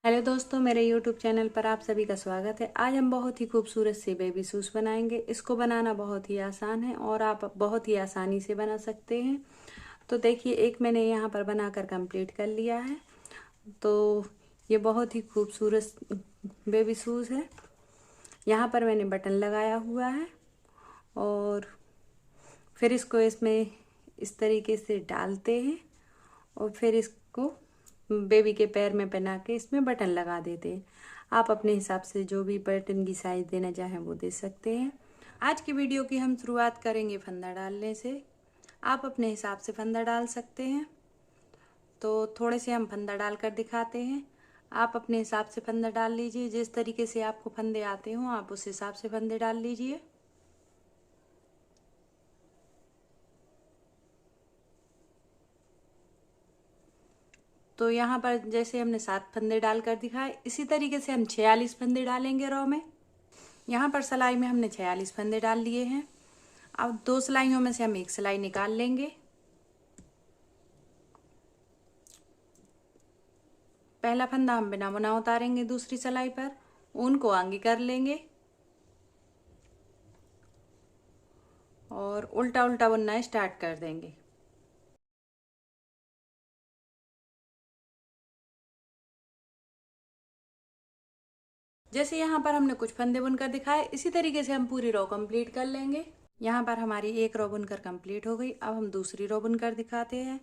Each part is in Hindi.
हेलो दोस्तों, मेरे YouTube चैनल पर आप सभी का स्वागत है। आज हम बहुत ही खूबसूरत से बेबी शूज बनाएंगे। इसको बनाना बहुत ही आसान है और आप बहुत ही आसानी से बना सकते हैं। तो देखिए, एक मैंने यहाँ पर बनाकर कंप्लीट कर लिया है। तो ये बहुत ही खूबसूरत बेबी शूज है। यहाँ पर मैंने बटन लगाया हुआ है और फिर इसको इसमें इस तरीके से डालते हैं और फिर इसको बेबी के पैर में पहना के इसमें बटन लगा देते हैं। आप अपने हिसाब से जो भी बटन की साइज देना चाहें वो दे सकते हैं। आज की वीडियो की हम शुरुआत करेंगे फंदा डालने से। आप अपने हिसाब से फंदा डाल सकते हैं। तो थोड़े से हम फंदा डालकर दिखाते हैं। आप अपने हिसाब से फंदा डाल लीजिए। जिस तरीके से आपको फंदे आते हों आप उस हिसाब से फंदे डाल लीजिए। तो यहाँ पर जैसे हमने 7 फंदे डालकर दिखाए, इसी तरीके से हम 46 फंदे डालेंगे रॉ में। यहाँ पर सिलाई में हमने 46 फंदे डाल लिए हैं। अब 2 सिलाइयों में से हम एक सिलाई निकाल लेंगे। पहला फंदा हम बिना बुना उतारेंगे दूसरी सिलाई पर, ऊन को आगे कर लेंगे और उल्टा उल्टा बुनना स्टार्ट कर देंगे। जैसे यहाँ पर हमने कुछ फंदे बुनकर दिखाए, इसी तरीके से हम पूरी रो कंप्लीट कर लेंगे। यहाँ पर हमारी एक रो बुनकर कंप्लीट हो गई। अब हम दूसरी रो बुनकर दिखाते हैं।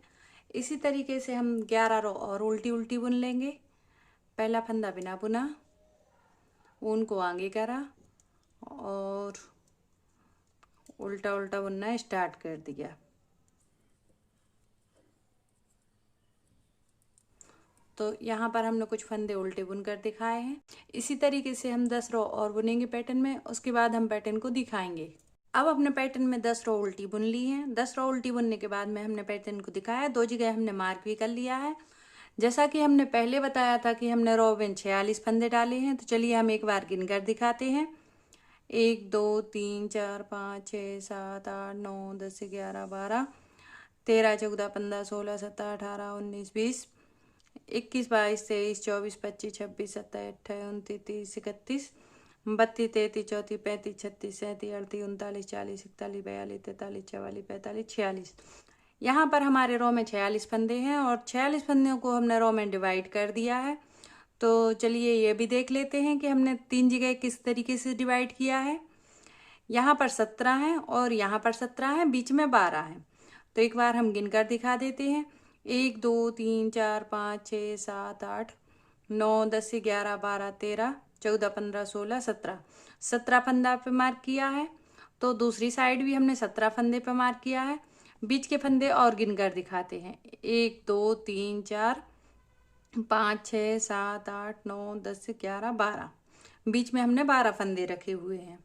इसी तरीके से हम 11 रो और उल्टी उल्टी बुन लेंगे। पहला फंदा बिना बुना, ऊन को आगे करा और उल्टा उल्टा बुनना स्टार्ट कर दिया। तो यहाँ पर हमने कुछ फंदे उल्टे बुनकर दिखाए हैं। इसी तरीके से हम 10 रो और बुनेंगे पैटर्न में। उसके बाद हम पैटर्न को दिखाएंगे। अब अपने पैटर्न में 10 रो उल्टी बुन ली हैं। 10 रो उल्टी बुनने के बाद में हमने पैटर्न को दिखाया। 2 जगह हमने मार्क भी कर लिया है। जैसा कि हमने पहले बताया था कि हमने रो में 46 फंदे डाले हैं। तो चलिए हम एक बार गिन कर दिखाते हैं। 1 2 3 4 5 6 7 8 9 10 11 12 13 14 15 16 17 18 19 20 21 22 23 24 25 26 27 28 29 30 31 32 33 34 35 36 37 38 39 40 41 42 43 44 45 46। यहाँ पर हमारे रो में 46 फंदे हैं और 46 फंदों को हमने रो में डिवाइड कर दिया है। तो चलिए ये भी देख लेते हैं कि हमने 3 जगह किस तरीके से डिवाइड किया है। यहाँ पर 17 है और यहाँ पर 17 है, बीच में 12 है। तो एक बार हम गिनकर दिखा देते हैं। 1 2 3 4 5 6 7 8 9 10 11 12 13 14 15 16 17। 17 फंदा पे मार्क किया है। तो दूसरी साइड भी हमने 17 फंदे पे मार्क किया है। बीच के फंदे और गिनकर दिखाते हैं। 1 2 3 4 5 6 7 8 9 10 11 12। बीच में हमने 12 फंदे रखे हुए हैं।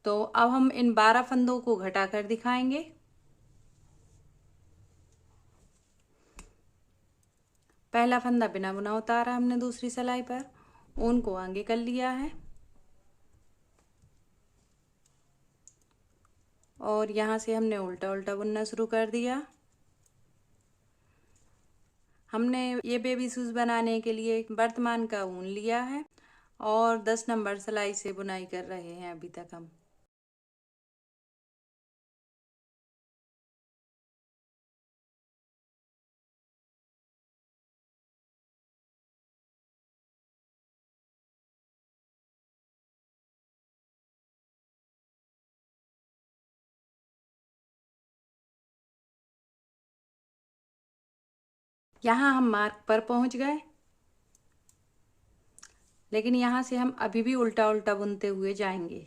तो अब हम इन 12 फंदों को घटाकर दिखाएंगे। पहला फंदा बिना बुना उतारा हमने दूसरी सिलाई पर, ऊन को आगे कर लिया है और यहाँ से हमने उल्टा उल्टा बुनना शुरू कर दिया। हमने ये बेबी शूज बनाने के लिए वर्तमान का ऊन लिया है और 10 नंबर सिलाई से बुनाई कर रहे हैं अभी तक हम। यहाँ हम मार्क पर पहुंच गए, लेकिन यहाँ से हम अभी भी उल्टा उल्टा बुनते हुए जाएंगे।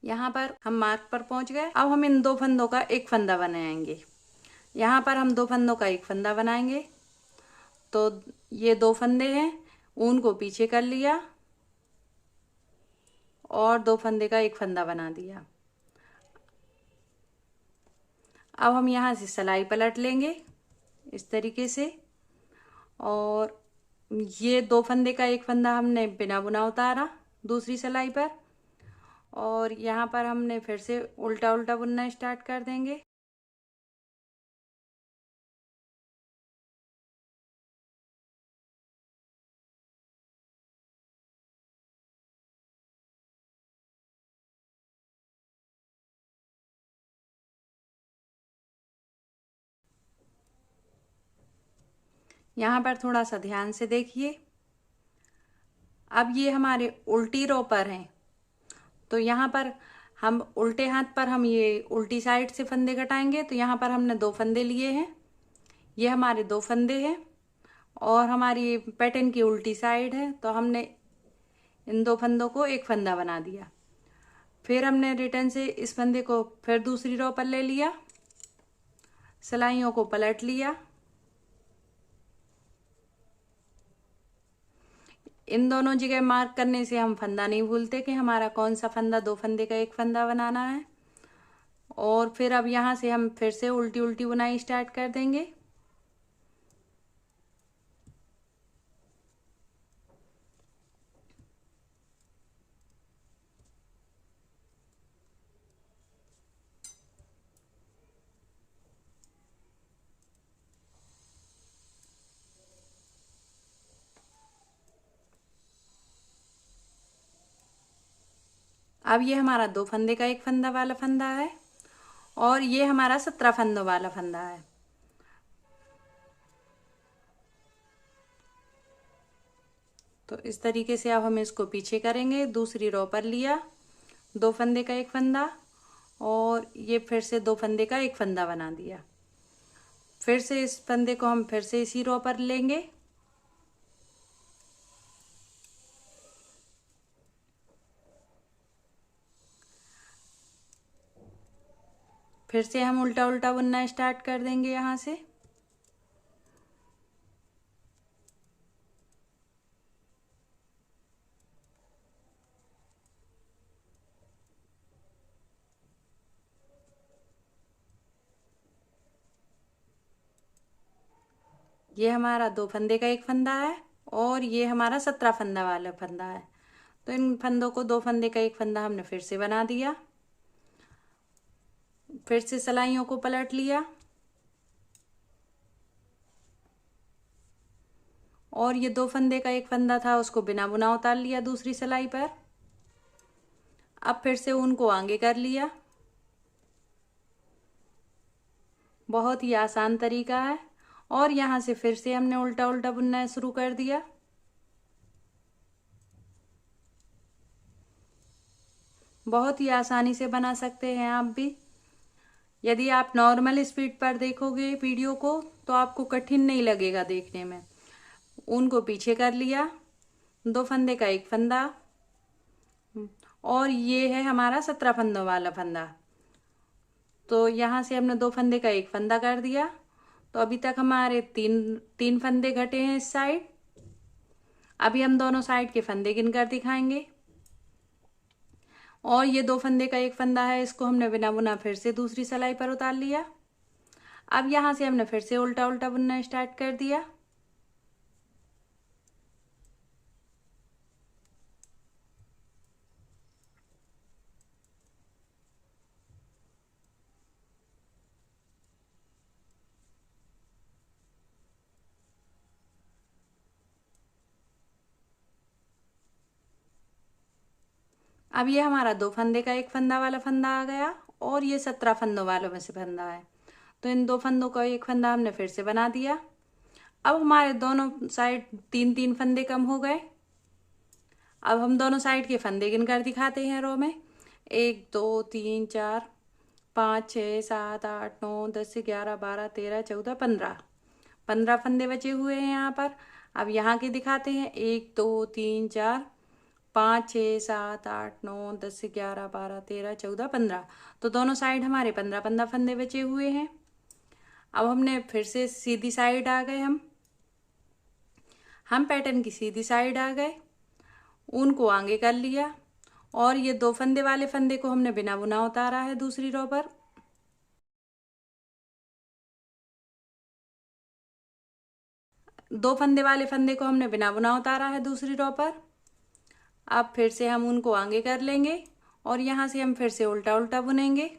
यहाँ पर हम मार्क पर पहुंच गए। अब हम इन 2 फंदों का एक फंदा बनाएंगे। यहाँ पर हम 2 फंदों का एक फंदा बनाएंगे। तो ये 2 फंदे हैं, ऊन को पीछे कर लिया और 2 फंदे का एक फंदा बना दिया। अब हम यहाँ से सिलाई पलट लेंगे इस तरीके से, और ये 2 फंदे का एक फंदा हमने बिना बुना उतारा दूसरी सिलाई पर, और यहाँ पर हमने फिर से उल्टा उल्टा बुनना स्टार्ट कर देंगे। यहाँ पर थोड़ा सा ध्यान से देखिए। अब ये हमारे उल्टी रो पर हैं, तो यहाँ पर हम उल्टे हाथ पर हम ये उल्टी साइड से फंदे घटाएंगे। तो यहाँ पर हमने 2 फंदे लिए हैं, ये हमारे 2 फंदे हैं, और हमारी पैटर्न की उल्टी साइड है, तो हमने इन 2 फंदों को एक फंदा बना दिया। फिर हमने रिटर्न से इस फंदे को फिर दूसरी रो पर ले लिया, सिलाइयों को पलट लिया। इन दोनों जगह मार्क करने से हम फंदा नहीं भूलते कि हमारा कौन सा फंदा 2 फंदे का एक फंदा बनाना है। और फिर अब यहाँ से हम फिर से उल्टी उल्टी बुनाई स्टार्ट कर देंगे। अब ये हमारा 2 फंदे का एक फंदा वाला फंदा है, और ये हमारा 17 फंदों वाला फंदा है। तो इस तरीके से अब हम इसको पीछे करेंगे। दूसरी रो पर लिया 2 फंदे का एक फंदा, और ये फिर से 2 फंदे का एक फंदा बना दिया। फिर से इस फंदे को हम फिर से इसी रो पर लेंगे, फिर से हम उल्टा उल्टा बुनना स्टार्ट कर देंगे यहाँ से। ये हमारा 2 फंदे का एक फंदा है, और ये हमारा 17 फंदा वाला फंदा है। तो इन फंदों को 2 फंदे का एक फंदा हमने फिर से बना दिया। फिर से सिलाइयों को पलट लिया, और ये 2 फंदे का एक फंदा था उसको बिना बुना उतार लिया दूसरी सिलाई पर। अब फिर से ऊन को आगे कर लिया। बहुत ही आसान तरीका है, और यहाँ से फिर से हमने उल्टा उल्टा बुनना शुरू कर दिया। बहुत ही आसानी से बना सकते हैं आप भी। यदि आप नॉर्मल स्पीड पर देखोगे वीडियो को तो आपको कठिन नहीं लगेगा देखने में। ऊन को पीछे कर लिया, 2 फंदे का एक फंदा, और ये है हमारा 17 फंदों वाला फंदा। तो यहाँ से हमने 2 फंदे का एक फंदा कर दिया। तो अभी तक हमारे तीन फंदे घटे हैं इस साइड। अभी हम दोनों साइड के फंदे गिनकर दिखाएंगे। और ये 2 फंदे का एक फंदा है, इसको हमने बिना बुना फिर से दूसरी सिलाई पर उतार लिया। अब यहाँ से हमने फिर से उल्टा उल्टा बुनना स्टार्ट कर दिया। अब ये हमारा 2 फंदे का एक फंदा वाला फंदा आ गया, और ये 17 फंदों वालों में से फंदा है। तो इन 2 फंदों का एक फंदा हमने फिर से बना दिया। अब हमारे दोनों साइड 3 फंदे कम हो गए। अब हम दोनों साइड के फंदे गिनकर दिखाते हैं रो में। 1 2 3 4 5 6 7 8 9 10 11 12 13 14 15 फंदे बचे हुए हैं यहाँ पर। अब यहाँ के दिखाते हैं। 1 2 3 4 5 6 7 8 9 10 11 12 13 14 15। तो दोनों साइड हमारे 15 फंदे बचे हुए हैं। अब हमने फिर से सीधी साइड आ गए। हम पैटर्न की सीधी साइड आ गए। ऊन को आगे कर लिया, और ये 2 फंदे वाले फंदे को हमने बिना बुना उतारा है दूसरी रो पर। दो फंदे वाले फंदे को हमने बिना बुना उतारा है दूसरी रो पर। अब फिर से हम उनको आगे कर लेंगे और यहाँ से हम फिर से उल्टा उल्टा बुनेंगे।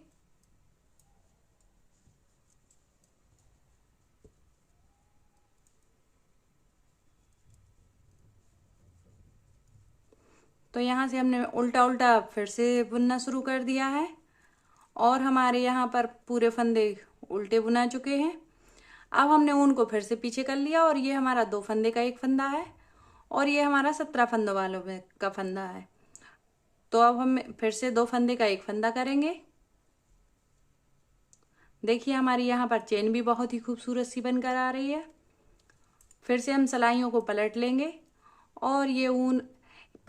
तो यहाँ से हमने उल्टा उल्टा फिर से बुनना शुरू कर दिया है और हमारे यहाँ पर पूरे फंदे उल्टे बुना चुके हैं। अब हमने ऊन को फिर से पीछे कर लिया और ये हमारा 2 फंदे का एक फंदा है और ये हमारा 17 फंदों वालों में का फंदा है। तो अब हम फिर से 2 फंदे का एक फंदा करेंगे। देखिए हमारी यहाँ पर चेन भी बहुत ही खूबसूरत सी बनकर आ रही है। फिर से हम सिलाइयों को पलट लेंगे और ये ऊन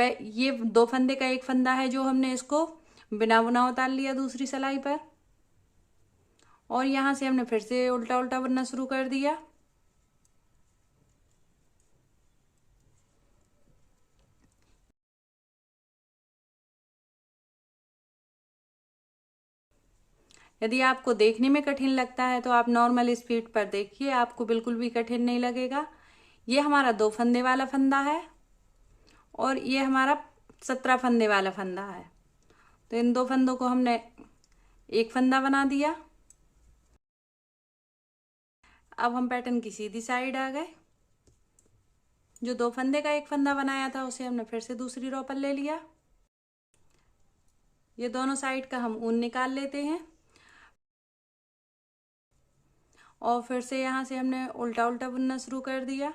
ये 2 फंदे का एक फंदा है जो हमने इसको बिना बुना उतार लिया दूसरी सिलाई पर और यहाँ से हमने फिर से उल्टा उल्टा बुनना शुरू कर दिया। यदि आपको देखने में कठिन लगता है तो आप नॉर्मल स्पीड पर देखिए, आपको बिल्कुल भी कठिन नहीं लगेगा। ये हमारा 2 फंदे वाला फंदा है और ये हमारा 17 फंदे वाला फंदा है। तो इन 2 फंदों को हमने एक फंदा बना दिया। अब हम पैटर्न की सीधी साइड आ गए। जो 2 फंदे का एक फंदा बनाया था उसे हमने फिर से दूसरी रो पर ले लिया। ये दोनों साइड का हम ऊन निकाल लेते हैं और फिर से यहाँ से हमने उल्टा उल्टा बुनना शुरू कर दिया।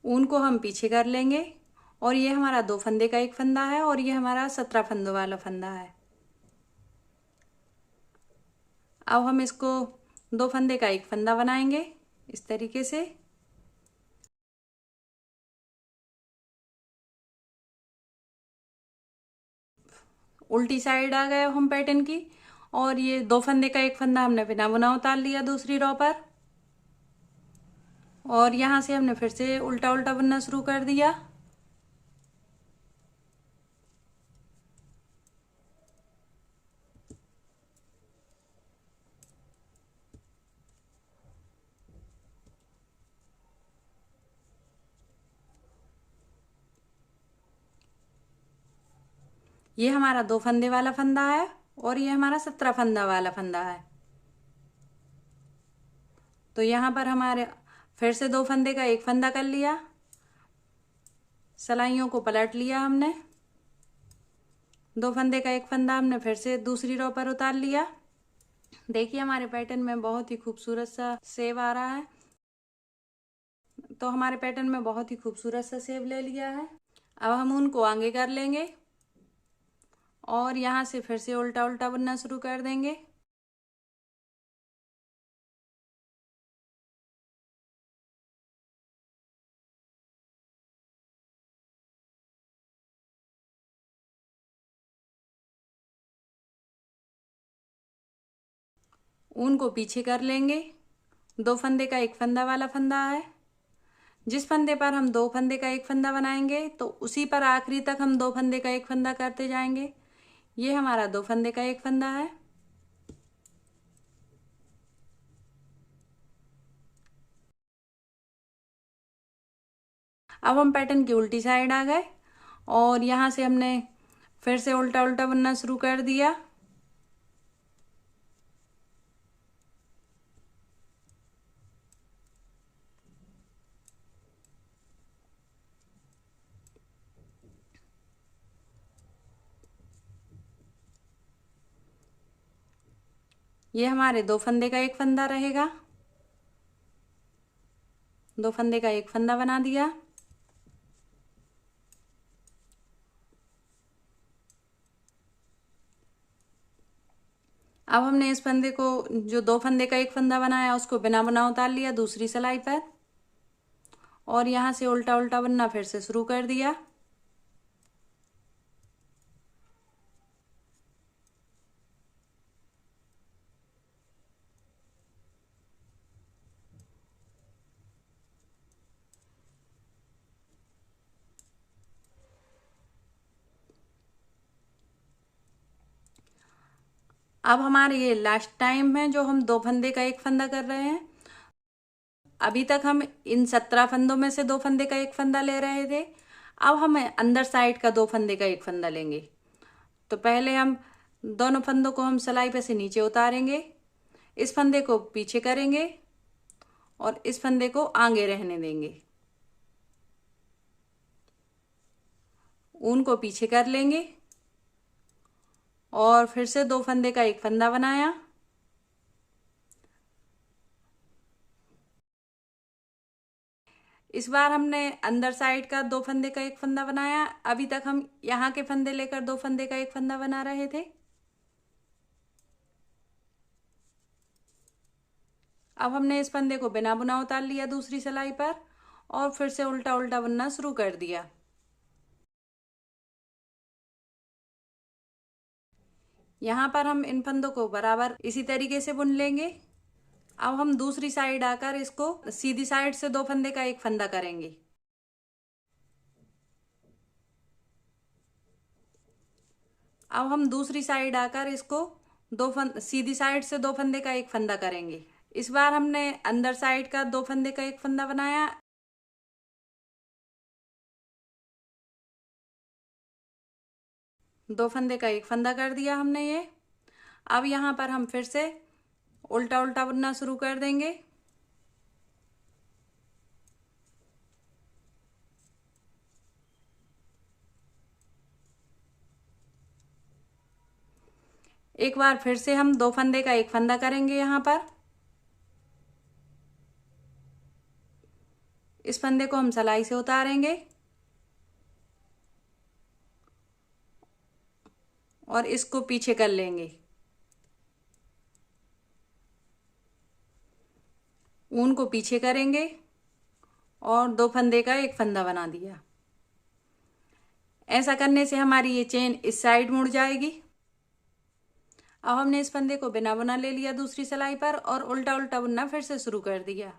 ऊन को हम पीछे कर लेंगे और ये हमारा 2 फंदे का एक फंदा है और ये हमारा 17 फंदों वाला फंदा है। अब हम इसको 2 फंदे का एक फंदा बनाएंगे इस तरीके से। उल्टी साइड आ गए हम पैटर्न की और ये 2 फंदे का एक फंदा हमने बिना बुना उतार लिया दूसरी रो पर और यहाँ से हमने फिर से उल्टा उल्टा बुनना शुरू कर दिया। ये हमारा 2 फंदे वाला फंदा है और ये हमारा 17 फंदा वाला फंदा है। तो यहाँ पर हमारे फिर से 2 फंदे का एक फंदा कर लिया, सिलाइयों को पलट लिया हमने, 2 फंदे का एक फंदा हमने फिर से दूसरी रो पर उतार लिया। देखिए हमारे पैटर्न में बहुत ही खूबसूरत सा सेव आ रहा है। तो हमारे पैटर्न में बहुत ही खूबसूरत सा सेव ले लिया है। अब हम उनको आगे कर लेंगे और यहाँ से फिर से उल्टा उल्टा बुनना शुरू कर देंगे। ऊन को पीछे कर लेंगे। 2 फंदे का एक फंदा वाला फंदा है। जिस फंदे पर हम 2 फंदे का एक फंदा बनाएंगे तो उसी पर आखिरी तक हम 2 फंदे का एक फंदा करते जाएंगे। ये हमारा 2 फंदे का एक फंदा है। अब हम पैटर्न की उल्टी साइड आ गए और यहाँ से हमने फिर से उल्टा उल्टा बुनना शुरू कर दिया। ये हमारे 2 फंदे का एक फंदा रहेगा। 2 फंदे का एक फंदा बना दिया। अब हमने इस फंदे को जो 2 फंदे का एक फंदा बनाया उसको बिना बुना उतार लिया दूसरी सिलाई पर और यहाँ से उल्टा उल्टा बुनना फिर से शुरू कर दिया। अब हमारे ये लास्ट टाइम है जो हम 2 फंदे का एक फंदा कर रहे हैं। अभी तक हम इन 17 फंदों में से 2 फंदे का एक फंदा ले रहे थे। अब हम अंदर साइड का 2 फंदे का एक फंदा लेंगे। तो पहले हम दोनों फंदों को हम सिलाई पे से नीचे उतारेंगे, इस फंदे को पीछे करेंगे और इस फंदे को आगे रहने देंगे। ऊन को पीछे कर लेंगे और फिर से 2 फंदे का एक फंदा बनाया। इस बार हमने अंदर साइड का 2 फंदे का एक फंदा बनाया। अभी तक हम यहाँ के फंदे लेकर 2 फंदे का एक फंदा बना रहे थे। अब हमने इस फंदे को बिना बुना उतार लिया दूसरी सिलाई पर और फिर से उल्टा उल्टा बुनना शुरू कर दिया। यहाँ पर हम इन फंदों को बराबर इसी तरीके से बुन लेंगे। अब हम दूसरी साइड आकर इसको सीधी साइड से 2 फंदे का एक फंदा करेंगे। अब हम दूसरी साइड आकर इसको सीधी साइड से 2 फंदे का एक फंदा करेंगे। इस बार हमने अंदर साइड का 2 फंदे का एक फंदा बनाया। दो फंदे का एक फंदा कर दिया हमने ये। अब यहाँ पर हम फिर से उल्टा उल्टा बुनना शुरू कर देंगे। एक बार फिर से हम 2 फंदे का एक फंदा करेंगे। यहाँ पर इस फंदे को हम सिलाई से उतारेंगे और इसको पीछे कर लेंगे। ऊन को पीछे करेंगे और 2 फंदे का एक फंदा बना दिया। ऐसा करने से हमारी ये चेन इस साइड मुड़ जाएगी। अब हमने इस फंदे को बिना बुना ले लिया दूसरी सिलाई पर और उल्टा उल्टा बुनना फिर से शुरू कर दिया।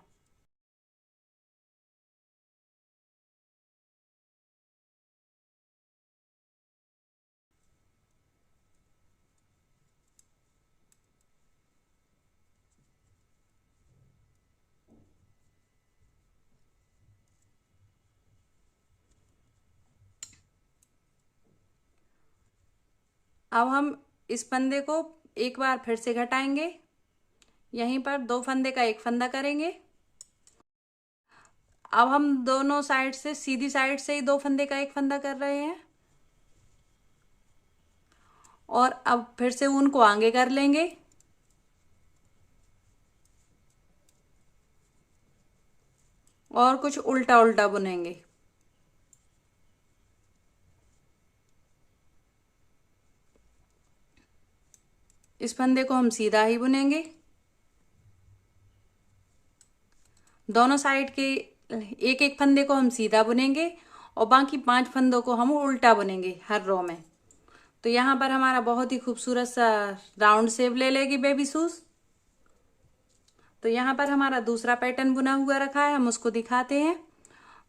अब हम इस फंदे को एक बार फिर से घटाएंगे। यहीं पर 2 फंदे का एक फंदा करेंगे। अब हम दोनों साइड से सीधी साइड से ही 2 फंदे का एक फंदा कर रहे हैं और अब फिर से ऊन को आगे कर लेंगे और कुछ उल्टा उल्टा बुनेंगे। इस फंदे को हम सीधा ही बुनेंगे। दोनों साइड के एक एक फंदे को हम सीधा बुनेंगे और बाकी 5 फंदों को हम उल्टा बुनेंगे हर रो में। तो यहाँ पर हमारा बहुत ही खूबसूरत सा राउंड शेप ले लेगी बेबी शूज। तो यहाँ पर हमारा दूसरा पैटर्न बुना हुआ रखा है, हम उसको दिखाते हैं।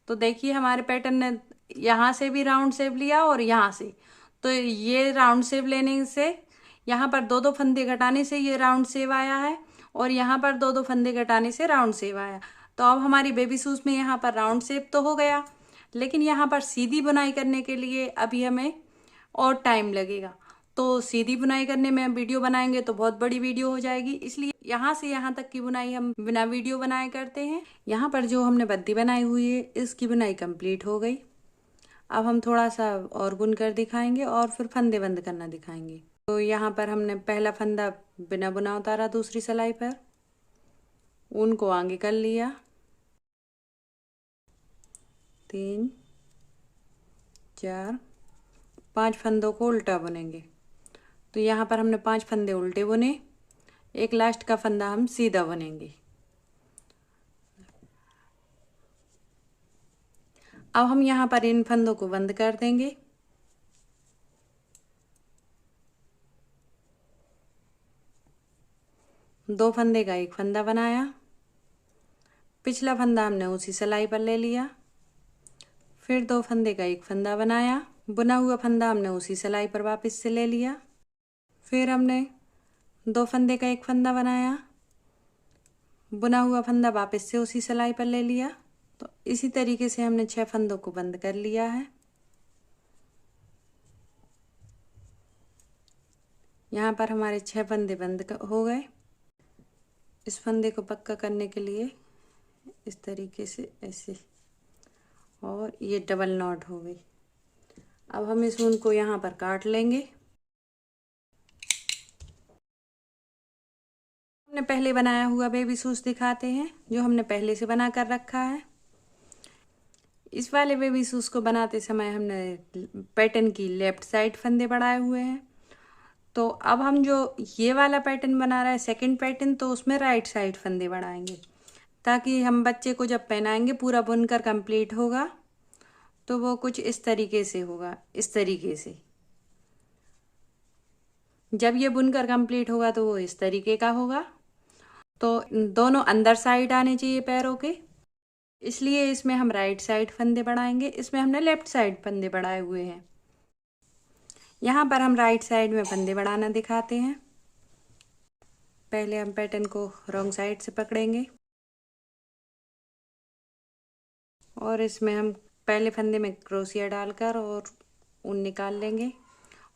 तो देखिए हमारे पैटर्न ने यहाँ से भी राउंड शेप लिया और यहाँ से। तो ये राउंड शेप लेने से यहाँ पर 2-2 फंदे घटाने से ये राउंड शेप आया है और यहाँ पर 2-2 फंदे घटाने से राउंड शेप आया। तो अब हमारी बेबी शूज में यहाँ पर राउंड शेप तो हो गया, लेकिन यहाँ पर सीधी बुनाई करने के लिए अभी हमें और टाइम लगेगा। तो सीधी बुनाई करने में हम वीडियो बनाएंगे तो बहुत बड़ी वीडियो हो जाएगी, इसलिए यहाँ से यहाँ तक की बुनाई हम बिना वीडियो बनाए करते हैं। यहाँ पर जो हमने बद्दी बनाई हुई है इसकी बुनाई कंप्लीट हो गई। अब हम थोड़ा सा और बुन कर दिखाएंगे और फिर फंदे बंद करना दिखाएंगे। तो यहाँ पर हमने पहला फंदा बिना बुना उतारा दूसरी सिलाई पर, ऊन को आगे कर लिया, 3 4 5 फंदों को उल्टा बुनेंगे। तो यहाँ पर हमने 5 फंदे उल्टे बुने, एक लास्ट का फंदा हम सीधा बुनेंगे। अब हम यहाँ पर इन फंदों को बंद कर देंगे। दो फंदे का एक फंदा बनाया, पिछला फंदा हमने उसी सिलाई पर ले लिया, फिर 2 फंदे का एक फंदा बनाया, बुना हुआ फंदा हमने उसी सिलाई पर वापस से ले लिया, फिर हमने 2 फंदे का एक फंदा बनाया, बुना हुआ फंदा वापस से उसी सिलाई पर ले लिया। तो इसी तरीके से हमने 6 फंदों को बंद कर लिया है। यहाँ पर हमारे 6 फंदे बंद हो गए। इस फंदे को पक्का करने के लिए इस तरीके से ऐसे, और ये डबल नॉट हो गई। अब हम इस ऊन को यहाँ पर काट लेंगे। हमने पहले बनाया हुआ बेबी शूज दिखाते हैं, जो हमने पहले से बना कर रखा है। इस वाले बेबी शूज को बनाते समय हमने पैटर्न की लेफ्ट साइड फंदे बढ़ाए हुए हैं। तो अब हम जो ये वाला पैटर्न बना रहे हैं सेकंड पैटर्न, तो उसमें राइट साइड फंदे बढ़ाएंगे, ताकि हम बच्चे को जब पहनाएंगे पूरा बुनकर कंप्लीट होगा तो वो कुछ इस तरीके से होगा। इस तरीके से जब ये बुनकर कंप्लीट होगा तो वो इस तरीके का होगा। तो दोनों अंदर साइड आने चाहिए पैरों के, इसलिए इसमें हम राइट साइड फंदे बढ़ाएंगे। इसमें हमने लेफ्ट साइड फंदे बढ़ाए हुए हैं। यहाँ पर हम राइट साइड में फंदे बढ़ाना दिखाते हैं। पहले हम पैटर्न को रॉन्ग साइड से पकड़ेंगे और इसमें हम पहले फंदे में क्रोशिया डालकर और ऊन निकाल लेंगे,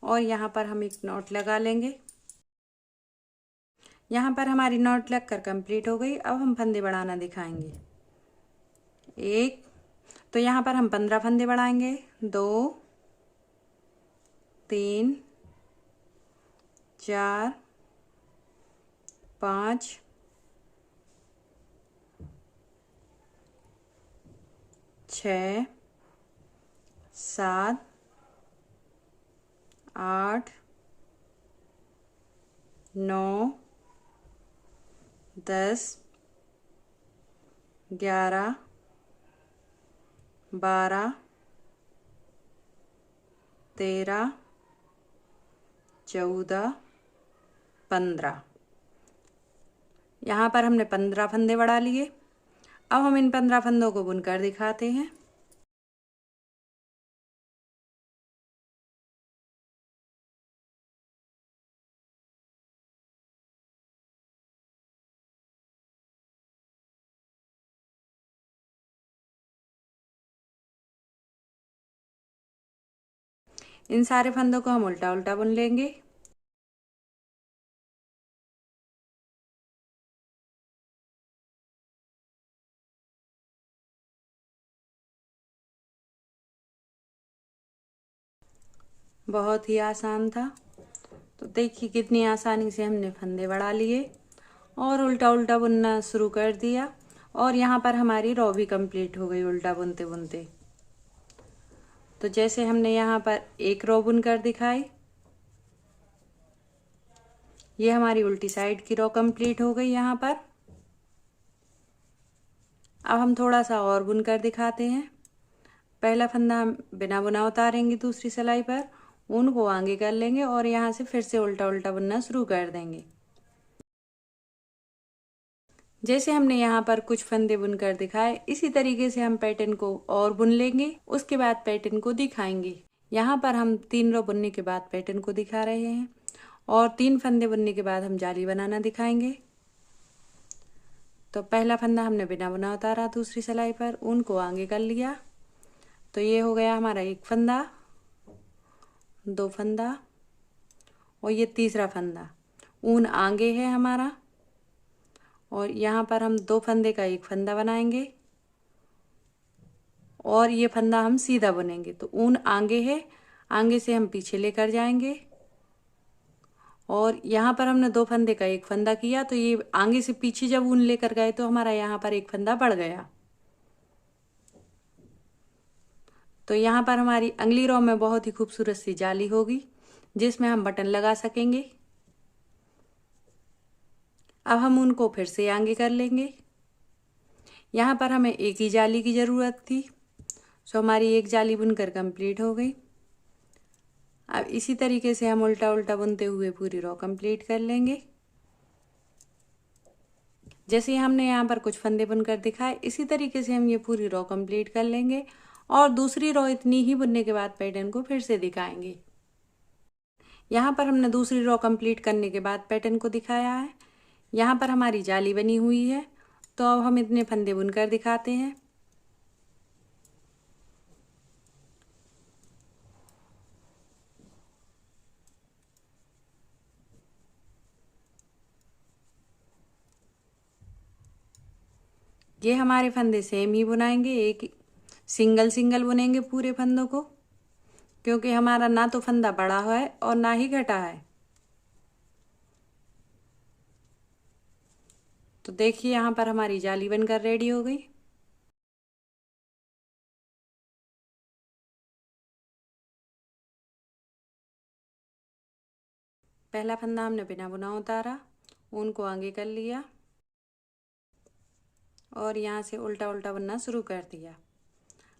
और यहाँ पर हम एक नॉट लगा लेंगे। यहाँ पर हमारी नॉट लगकर कंप्लीट हो गई। अब हम फंदे बढ़ाना दिखाएंगे। एक, तो यहाँ पर हम 15 फंदे बढ़ाएंगे। 2, 3, 4, 5, 6, 7, 8, 9, 10, 11, 12, 13, 14, 15। यहाँ पर हमने 15 फंदे बढ़ा लिए। अब हम इन 15 फंदों को बुनकर दिखाते हैं। इन सारे फंदों को हम उल्टा उल्टा बुन लेंगे। बहुत ही आसान था। तो देखिए कितनी आसानी से हमने फंदे बढ़ा लिए और उल्टा उल्टा बुनना शुरू कर दिया, और यहाँ पर हमारी रो भी कंप्लीट हो गई उल्टा बुनते बुनते। तो जैसे हमने यहाँ पर एक रो बुन कर दिखाई, ये हमारी उल्टी साइड की रो कंप्लीट हो गई यहाँ पर। अब हम थोड़ा सा और बुन कर दिखाते हैं। पहला फंदा हम बिना बुना उतारेंगे दूसरी सिलाई पर, ऊन को आगे कर लेंगे और यहाँ से फिर से उल्टा उल्टा बुनना शुरू कर देंगे। जैसे हमने यहाँ पर कुछ फंदे बुनकर दिखाए, इसी तरीके से हम पैटर्न को और बुन लेंगे। उसके बाद पैटर्न को दिखाएंगे। यहाँ पर हम 3 रो बुनने के बाद पैटर्न को दिखा रहे हैं, और 3 फंदे बुनने के बाद हम जाली बनाना दिखाएंगे। तो पहला फंदा हमने बिना बुना उतारा दूसरी सिलाई पर, ऊन को आगे कर लिया। तो ये हो गया हमारा एक फंदा, 2 फंदा, और ये तीसरा फंदा। ऊन आगे है हमारा, और यहाँ पर हम 2 फंदे का एक फंदा बनाएंगे, और ये फंदा हम सीधा बुनेंगे। तो ऊन आगे है, आगे से हम पीछे लेकर जाएंगे, और यहाँ पर हमने 2 फंदे का एक फंदा किया। तो ये आगे से पीछे जब ऊन लेकर गए तो हमारा यहाँ पर एक फंदा बढ़ गया। तो यहाँ पर हमारी अगली रो में बहुत ही खूबसूरत सी जाली होगी, जिसमें हम बटन लगा सकेंगे। अब हम उनको फिर से आगे कर लेंगे। यहाँ पर हमें एक ही जाली की ज़रूरत थी, सो हमारी एक जाली बुनकर कंप्लीट हो गई। अब इसी तरीके से हम उल्टा उल्टा बुनते हुए पूरी रो कंप्लीट कर लेंगे। जैसे हमने यहाँ पर कुछ फंदे बुनकर दिखाए, इसी तरीके से हम ये पूरी रो कंप्लीट कर लेंगे, और दूसरी रो इतनी ही बुनने के बाद पैटर्न को फिर से दिखाएंगे। यहाँ पर हमने दूसरी रो कंप्लीट करने के बाद पैटर्न को दिखाया है। यहाँ पर हमारी जाली बनी हुई है, तो अब हम इतने फंदे बुनकर दिखाते हैं। ये हमारे फंदे सेम ही बुनाएंगे, एक सिंगल सिंगल बुनेंगे पूरे फंदों को, क्योंकि हमारा ना तो फंदा बड़ा है और ना ही घटा है। तो देखिए यहाँ पर हमारी जाली बनकर रेडी हो गई। पहला फंदा हमने बिना बुना उतारा, ऊन को आगे कर लिया और यहाँ से उल्टा उल्टा बुनना शुरू कर दिया।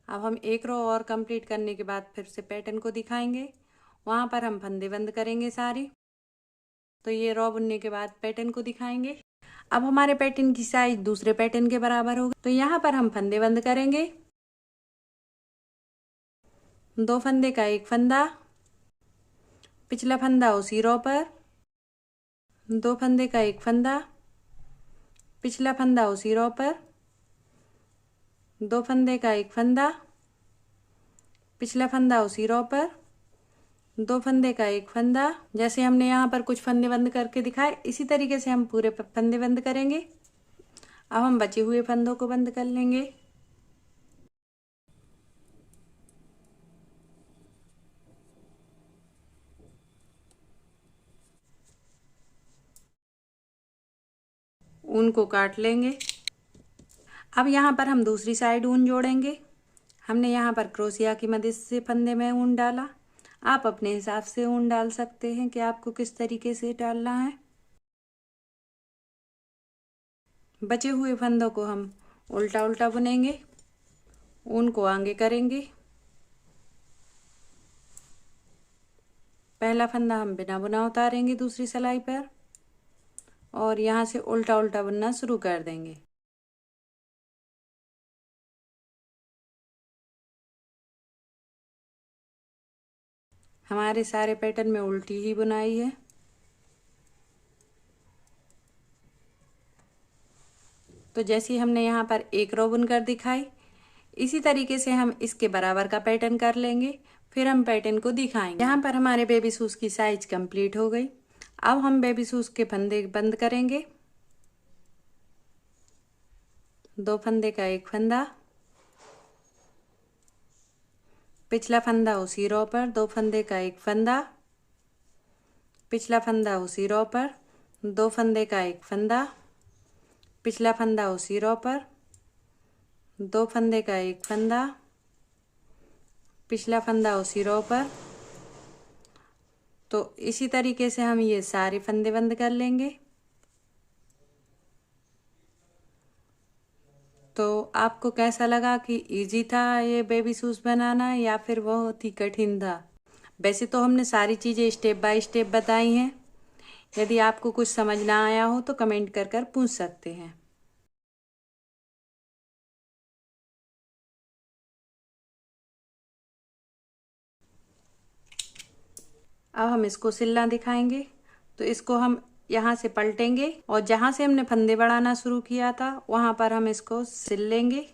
अब हम एक रो और कंप्लीट करने के बाद फिर से पैटर्न को दिखाएंगे, वहाँ पर हम फंदे बंद करेंगे सारे। तो ये रो बुनने के बाद पैटर्न को दिखाएंगे। अब हमारे पैटर्न की साइज दूसरे पैटर्न के बराबर होगी, तो यहाँ पर हम फंदे बंद करेंगे। 2 फंदे का एक फंदा, पिछला फंदा उसी रो पर, 2 फंदे का एक फंदा, पिछला फंदा उसी रो पर, 2 फंदे का एक फंदा, पिछला फंदा उसी रो पर, 2 फंदे का एक फंदा। जैसे हमने यहाँ पर कुछ फंदे बंद करके दिखाए, इसी तरीके से हम पूरे फंदे बंद करेंगे। अब हम बचे हुए फंदों को बंद कर लेंगे। ऊन को काट लेंगे। अब यहाँ पर हम दूसरी साइड ऊन जोड़ेंगे। हमने यहाँ पर क्रोशिया की मदद से फंदे में ऊन डाला। आप अपने हिसाब से ऊन डाल सकते हैं कि आपको किस तरीके से डालना है। बचे हुए फंदों को हम उल्टा उल्टा बुनेंगे, ऊन को आगे करेंगे। पहला फंदा हम बिना बुना उतारेंगे दूसरी सिलाई पर और यहाँ से उल्टा उल्टा बुनना शुरू कर देंगे। हमारे सारे पैटर्न में उल्टी ही बुनाई है। तो जैसे हमने यहाँ पर एक रो बुनकर दिखाई, इसी तरीके से हम इसके बराबर का पैटर्न कर लेंगे, फिर हम पैटर्न को दिखाएंगे। यहाँ पर हमारे बेबी शूज की साइज कंप्लीट हो गई। अब हम बेबी शूज के फंदे बंद करेंगे। 2 फंदे का एक फंदा, पिछला फंदा उसी रो पर, 2 फंदे का एक फंदा, पिछला फंदा उसी रो पर, 2 फंदे का एक फंदा, पिछला फंदा उसी रो पर, 2 फंदे का एक फंदा, पिछला फंदा उसी रो पर। तो इसी तरीके से हम ये सारे फंदे बंद कर लेंगे। तो आपको कैसा लगा कि इजी था ये बेबी शूज बनाना या फिर बहुत ही कठिन था? वैसे तो हमने सारी चीज़ें स्टेप बाय स्टेप बताई हैं। यदि आपको कुछ समझ ना आया हो तो कमेंट कर पूछ सकते हैं। अब हम इसको सिलना दिखाएंगे। तो इसको हम यहाँ से पलटेंगे और जहाँ से हमने फंदे बढ़ाना शुरू किया था वहाँ पर हम इसको सिल लेंगे।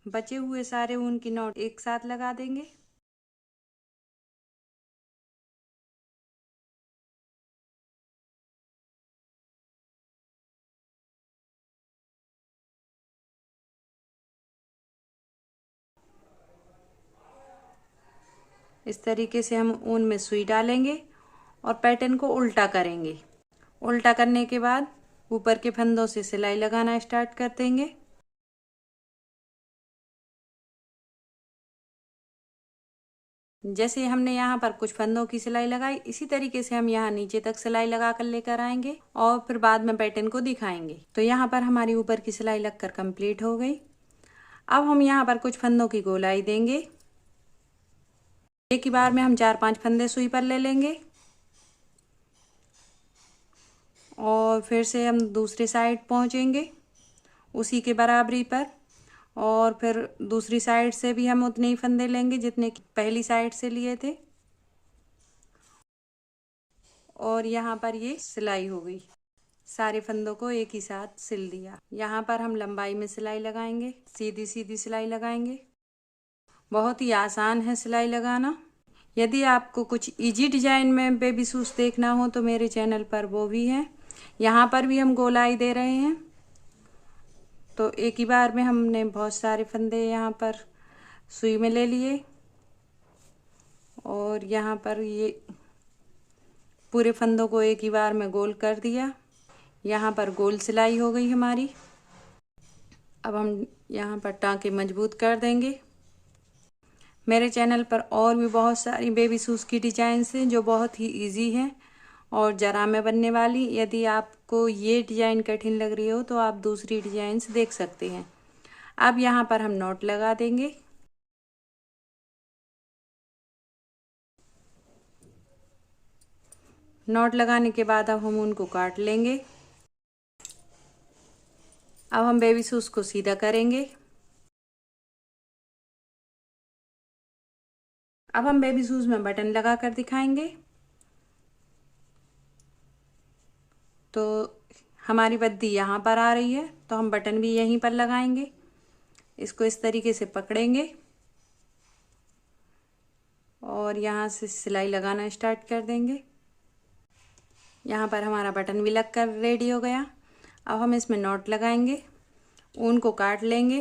बचे हुए सारे ऊन की नॉट एक साथ लगा देंगे। इस तरीके से हम ऊन में सुई डालेंगे और पैटर्न को उल्टा करेंगे। उल्टा करने के बाद ऊपर के फंदों से सिलाई लगाना स्टार्ट कर देंगे। जैसे हमने यहाँ पर कुछ फंदों की सिलाई लगाई, इसी तरीके से हम यहाँ नीचे तक सिलाई लगा कर लेकर आएंगे और फिर बाद में पैटर्न को दिखाएंगे। तो यहाँ पर हमारी ऊपर की सिलाई लगकर कंप्लीट हो गई। अब हम यहाँ पर कुछ फंदों की गोलाई देंगे। एक ही बार में हम 4-5 फंदे सुई पर ले लेंगे और फिर से हम दूसरी साइड पहुँचेंगे उसी के बराबरी पर, और फिर दूसरी साइड से भी हम उतने ही फंदे लेंगे जितने पहली साइड से लिए थे। और यहाँ पर ये सिलाई हो गई। सारे फंदों को एक ही साथ सिल दिया। यहाँ पर हम लंबाई में सिलाई लगाएंगे, सीधी सीधी सिलाई लगाएंगे। बहुत ही आसान है सिलाई लगाना। यदि आपको कुछ इजी डिजाइन में बेबी शूज देखना हो तो मेरे चैनल पर वो भी है। यहाँ पर भी हम गोलाई दे रहे हैं। तो एक ही बार में हमने बहुत सारे फंदे यहाँ पर सुई में ले लिए और यहाँ पर ये पूरे फंदों को एक ही बार में गोल कर दिया। यहाँ पर गोल सिलाई हो गई हमारी। अब हम यहाँ पर टाँके मजबूत कर देंगे। मेरे चैनल पर और भी बहुत सारी बेबी शूज़ की डिजाइन्स हैं जो बहुत ही इजी हैं और जरा में बनने वाली। यदि आपको ये डिजाइन कठिन लग रही हो तो आप दूसरी डिजाइन्स देख सकते हैं। अब यहाँ पर हम नॉट लगा देंगे। नॉट लगाने के बाद अब हम उनको काट लेंगे। अब हम बेबी शूज़ को सीधा करेंगे। अब हम बेबी शूज़ में बटन लगा कर दिखाएंगे। तो हमारी बद्दी यहाँ पर आ रही है तो हम बटन भी यहीं पर लगाएंगे। इसको इस तरीके से पकड़ेंगे और यहाँ से सिलाई लगाना स्टार्ट कर देंगे। यहाँ पर हमारा बटन भी लगकर रेडी हो गया। अब हम इसमें नॉट लगाएंगे, ऊन को काट लेंगे।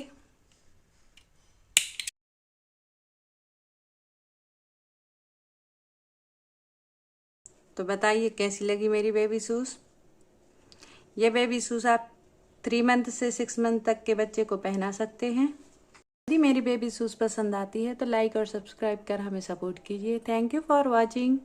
तो बताइए कैसी लगी मेरी बेबी शूज़। ये बेबी शूज़ आप 3 मंथ से 6 मंथ तक के बच्चे को पहना सकते हैं। यदि मेरी बेबी शूज़ पसंद आती है तो लाइक और सब्सक्राइब कर हमें सपोर्ट कीजिए। Thank you for watching.